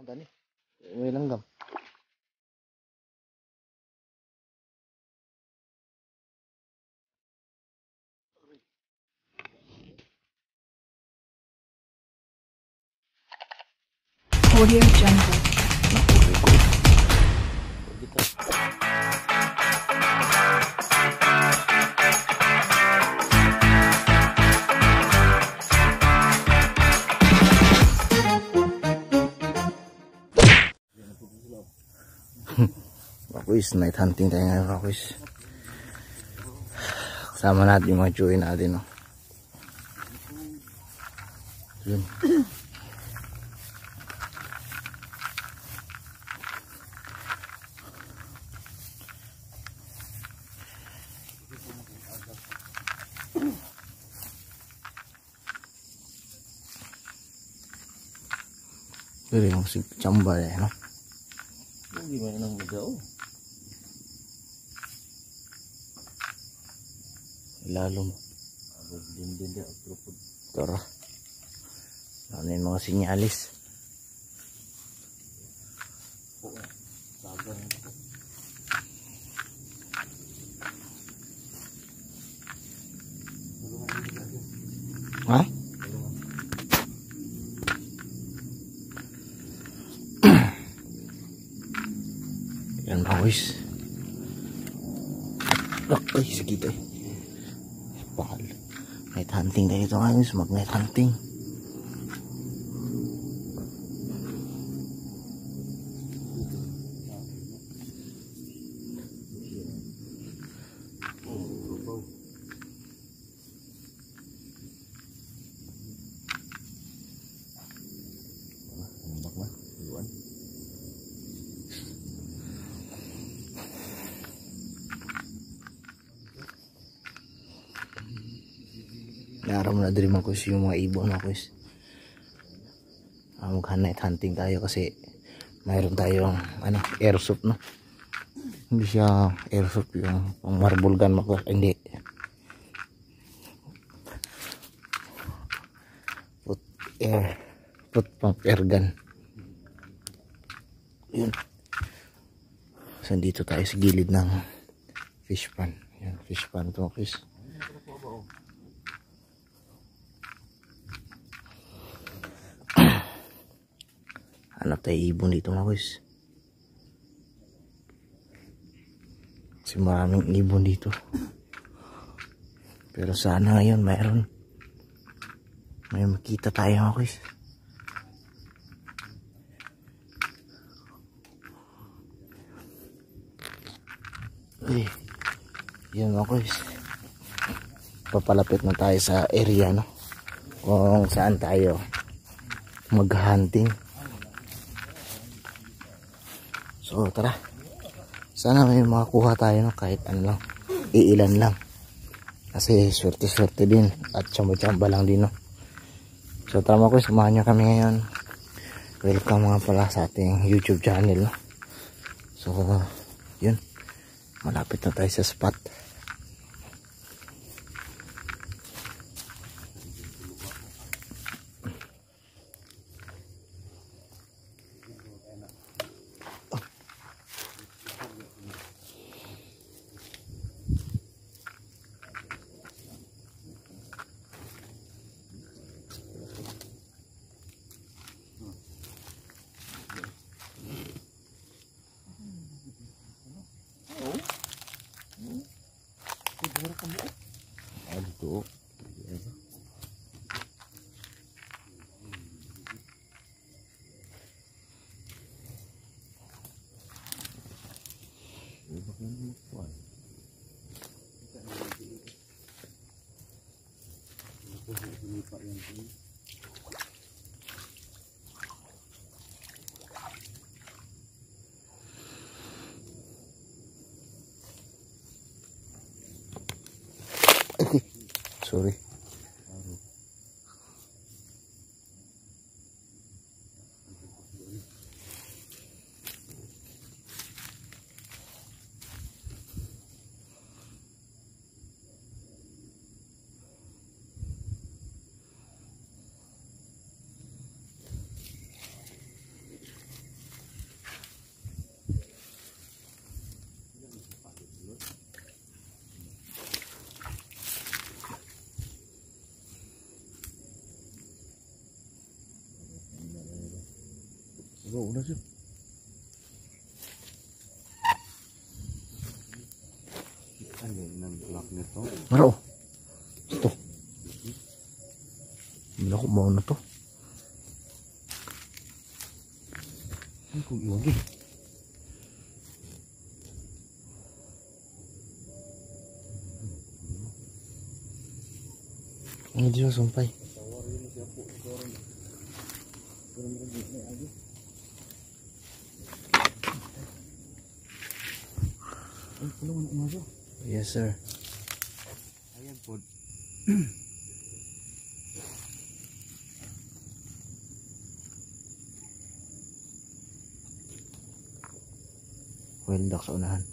Ang tani. May langgam. Audio Jungle. Bakuis, night hunting tayo ngayon, Bakuis. Kasama natin yung mga chewy natin, no? Yun. Pero yung si Chamba eh, no? Hindi mo nang magaw. Lalo mo. Abog din din ang trupod. Tara. Ano yung mga sinyalis? Ha? Yan mga boys. Ay, sige tayo. Bakal. Night hunting tayo ito ngayon. Mag night hunting. Naram na din mga kuis yung mga ibon mga kuis. Mag-night hunting tayo kasi mayroon tayong airsoft, no? Hindi siya airsoft yung pang marble gun mga kuis. Hindi. Put pang air gun. Yun. So dito tayo sa gilid ng fish pan. Yan, fish pan ito mga kuis. Hanap tayo ibon dito mga kuis. Kasi maraming ibon dito. Pero sana ngayon mayroon. May makita tayo mga kuis. Ay, yun mga kuis. Papalapit na tayo sa area, no? Kung saan tayo mag-hunting. So tara, sana may makakuha tayo, no? Kahit ano lang, iilan lang, kasi swerte-swerte din at tsamba-tsamba lang din, no? So tara mga kuis, samahan nyo kami ngayon. Welcome mga pala sa ating YouTube channel, no? So yun, malapit na tayo sa spot. Aduh. Sorry. Udah sih. Ano nang lock nito? Maro. Ito. Hindi ako mau na to. Ay, kung iwagi. Ang Diyos, sumpay. Ay, kulungan na umaso. Yes, sir. Ayan po. Well, duck sa unahan.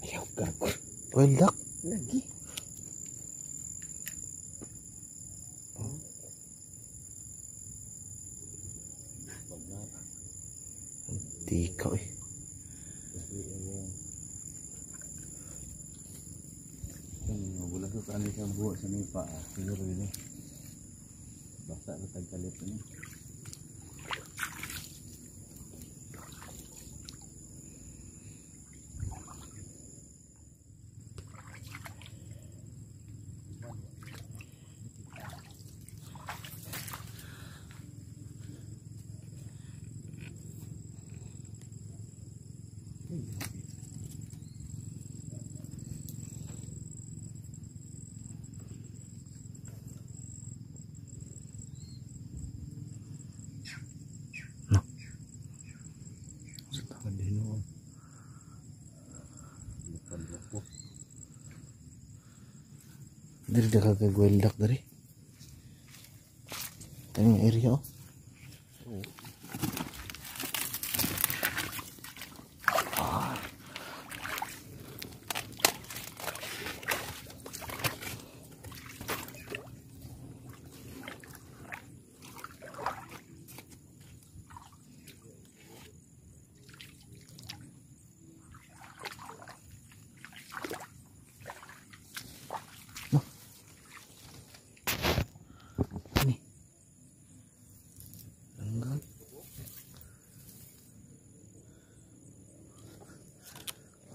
Ayaw gago. Well, duck. Lagi. Di ikaw eh. Wala ko kani sa buo sa may paa. Siguro yun eh. Basta na tagkalit yun eh. Pandinoon. Nakadloko. Dari dah kagak well duck dari. Tanya area oh.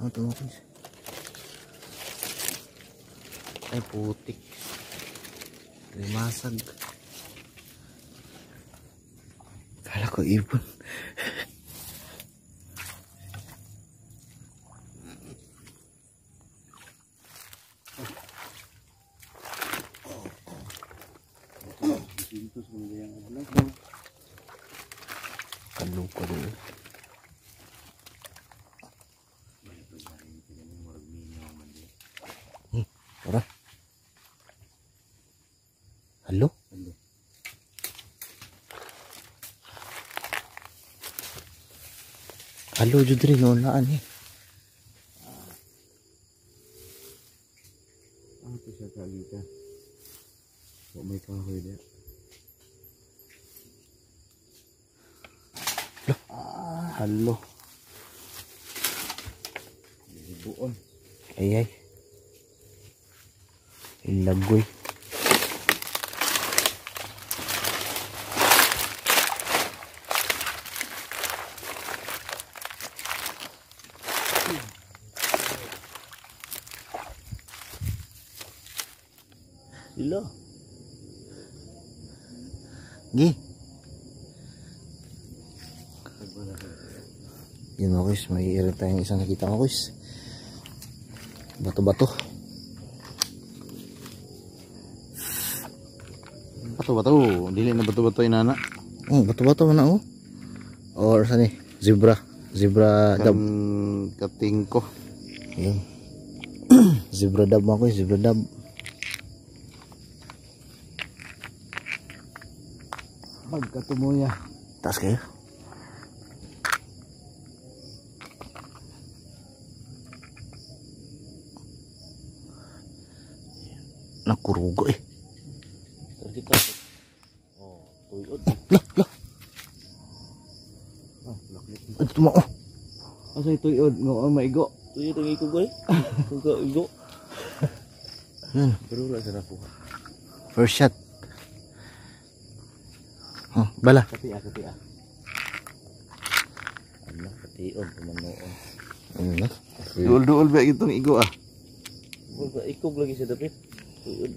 Ano ito guys? Ay putik. Limasag. Kala ko ibon. Kaluko dulu. Ora. Halo? Halo jud rin naan eh. Ano ito siya kagita? So may kahoy niya. Halo. Buon. Ay ay. Ilagoy. Ilo. Gi. Yun mga kuys, may irin tayong isang nakita mga kuys. Bato-bato. Bato-bato. Dili na bato-bato inana. Oh, bato-bato na oh. Or saan eh? Zebra. Zebra dab. Kating ko. Yun. Zebra dab mga kuys, zebra dab. Magkatumuya. Taas kayo. Nakurugo eh. Asay tuyod ngo maigo. Tuyod ang iko boy. Kuga igo. Yun. Pero wala sa nakuha. First shot. Oh, bala. Kati. Ano, kation, pumanoon. Ano? Duol-duol ba itong igo ah. Kuga ikog lagi sa dapit. Tuyod.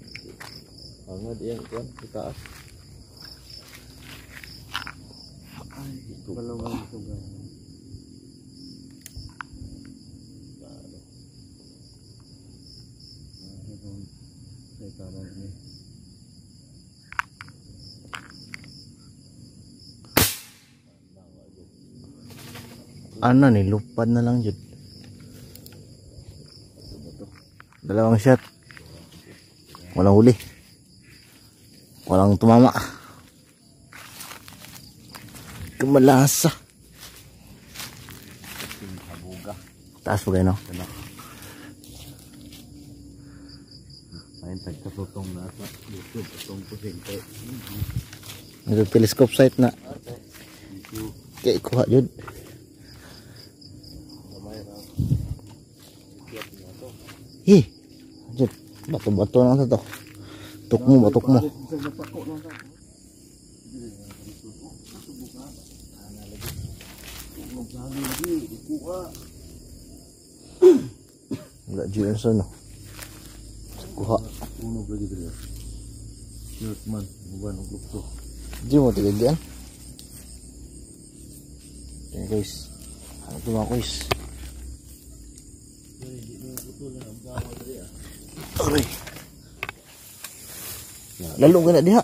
Hangad yan, kuan, sa taas. Ay, balawang ito ba. Saya taruh ni. Ano ni, lupad na lang jud. Dalawang shot. Walang huli. Walang tumama. Kumalasa. Taas po kayo, no? Main tagkatutong na sa YouTube. Itong pusing ko. Ito telescope sight na. Kaya ikuha jud. Hi. Jud. Bato-bato na to. Batok mo. Wala dyan sa no. Kuha. Uno lagi dito. Cute man. Buwan ng lukso. Di mo tigagyan. Okay guys. Ano ito mga guys? Aray. Lalo ka na diha.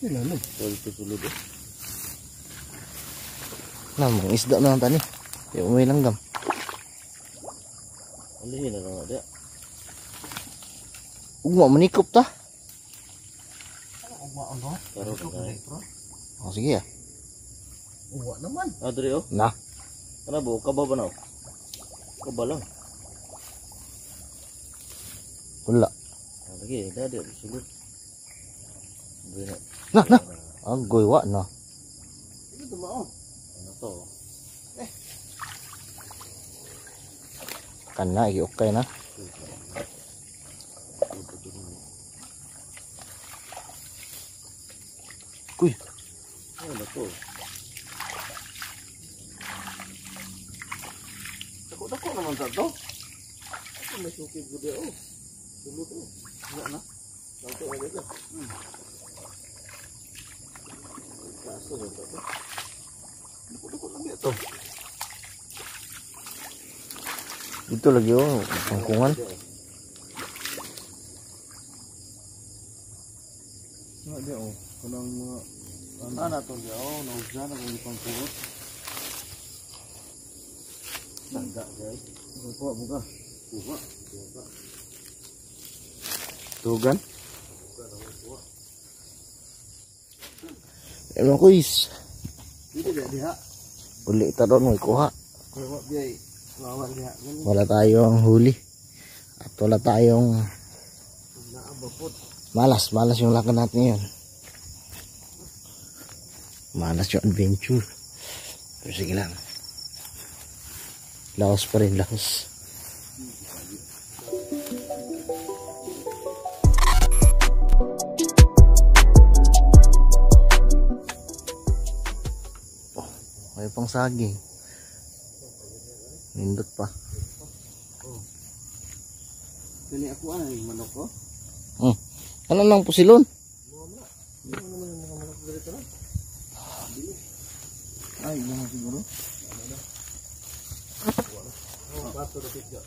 Lalo. Ito sulod eh. Namang isda na lang tani. Kaya umay langgam. Ano yun na lang ada? Ugma manikop ta. Pero kagay. Oh sige ya. Uwa naman. Adri oh. Nah. Ano ba? Kaba ba na? Kaba lang. Wala. Lagi, ada sulod. Nah. Agoy wa na. Ito tumao. Ano to? Kana iki okay na. Kuy. Ano to? Dako naman sa to. Ako may sukid ko dia oh. Sulod oh. Wala na. Salto na dito. Kaso na to. Dako lang ito. Dito lagi oh, kangkungan. Nga dia oh. Kanang mga ana to dia oh, nausyan ang ipang kurot. Tangga guys. Buka. Tugan. Emang kuis. Dito dia. Uli ta doon mo ikuha. Pero dia lawan dia. Wala tayong huli. At wala tayong malas yung lakan natin ngayon. Malas yung adventure. Pero sige lang. Laos pa rin, laos. Oh, may pang saging. Nindot pa. Kani ako ay manok ko. Ano nang pusilon? Ay, yan siguro. Pato na pizza.